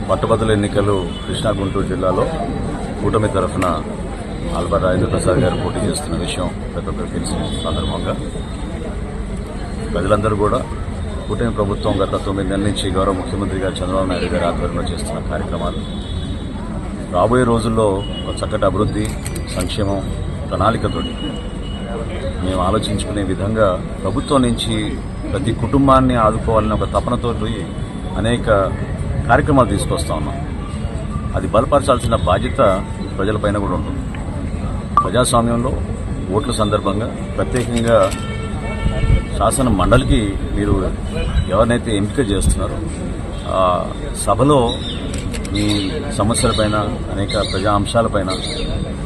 పట్టభద్రుల ఎన్నికలు కృష్ణా గుంటూరు జిల్లాలో కూటమి తరఫున ఆల్బర్ రాజేంద్ర ప్రసాద్ గారు పోటీ చేస్తున్న విషయం ప్రతి ఒక్కరికి తెలిసిన సందర్భంగా ప్రజలందరూ కూడా కూటమి ప్రభుత్వం గత 9 నెలల నుంచి గౌరవ ముఖ్యమంత్రి గారు చంద్రబాబు నాయుడు గారి ఆధ్వర్యంలో చేస్తున్న కార్యక్రమాలు రాబోయే రోజుల్లో ఒక చక్కటి అభివృద్ధి సంక్షేమం ప్రణాళికతోటి మేము ఆలోచించుకునే విధంగా ప్రభుత్వం నుంచి ప్రతి కుటుంబాన్ని ఆదుకోవాలని ఒక తపనతోటి అనేక కార్యక్రమాలు తీసుకొస్తా ఉన్నాం. అది బలపరచాల్సిన బాధ్యత ప్రజలపైన కూడా ఉంటుంది. ప్రజాస్వామ్యంలో ఓట్ల సందర్భంగా ప్రత్యేకంగా శాసన మండలికి మీరు ఎవరినైతే ఎంపిక చేస్తున్నారో సభలో మీ సమస్యలపైన అనేక ప్రజా అంశాలపైన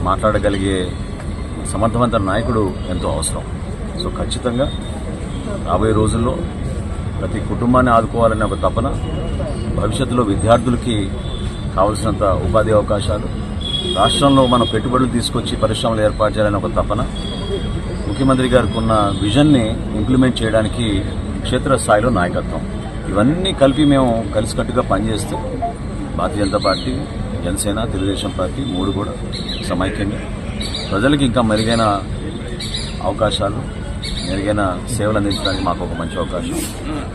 మాట్లాడగలిగే సమర్థవంతమైన నాయకుడు ఎంతో అవసరం. సో ఖచ్చితంగా రాబోయే రోజుల్లో ప్రతి కుటుంబాన్ని ఆదుకోవాలనే ఒక తపన, భవిష్యత్తులో విద్యార్థులకి కావలసినంత ఉపాధి అవకాశాలు, రాష్ట్రంలో మనం పెట్టుబడులు తీసుకొచ్చి పరిశ్రమలు ఏర్పాటు చేయాలని ఒక తపన, ముఖ్యమంత్రి గారికి ఉన్న విజన్ని ఇంప్లిమెంట్ చేయడానికి క్షేత్రస్థాయిలో నాయకత్వం, ఇవన్నీ కలిపి మేము కలిసికట్టుగా పనిచేస్తూ భారతీయ జనతా పార్టీ, జనసేన, తెలుగుదేశం పార్టీ 3 కూడా సమైక్యంగా ప్రజలకి ఇంకా మెరుగైన అవకాశాలు, మెరుగైన సేవలు అందించడానికి మాకు ఒక మంచి అవకాశం.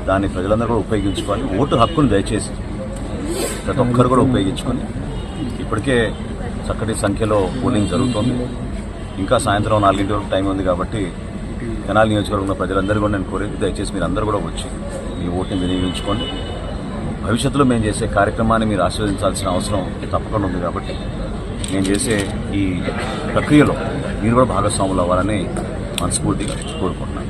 దాన్ని ప్రజలందరూ కూడా ఉపయోగించుకోవాలి. ఓటు హక్కును దయచేసి ప్రతి ఒక్కరు కూడా ఉపయోగించుకొని, ఇప్పటికే చక్కటి సంఖ్యలో పోలింగ్ జరుగుతోంది. ఇంకా సాయంత్రం 4 వరకు టైం ఉంది కాబట్టి తెనాలి నియోజకవర్గంలో ప్రజలందరూ కూడా నేను కోరేది దయచేసి మీరు అందరూ కూడా వచ్చి మీ ఓటుని వినియోగించుకోండి. భవిష్యత్తులో మేము చేసే కార్యక్రమాన్ని మీరు ఆశీర్వదించాల్సిన అవసరం తప్పకుండా ఉంది. కాబట్టి నేను చేసే ఈ ప్రక్రియలో మీరు కూడా భాగస్వాములు అవ్వాలని మనస్ఫూర్తిగా కోరుకుంటున్నాను.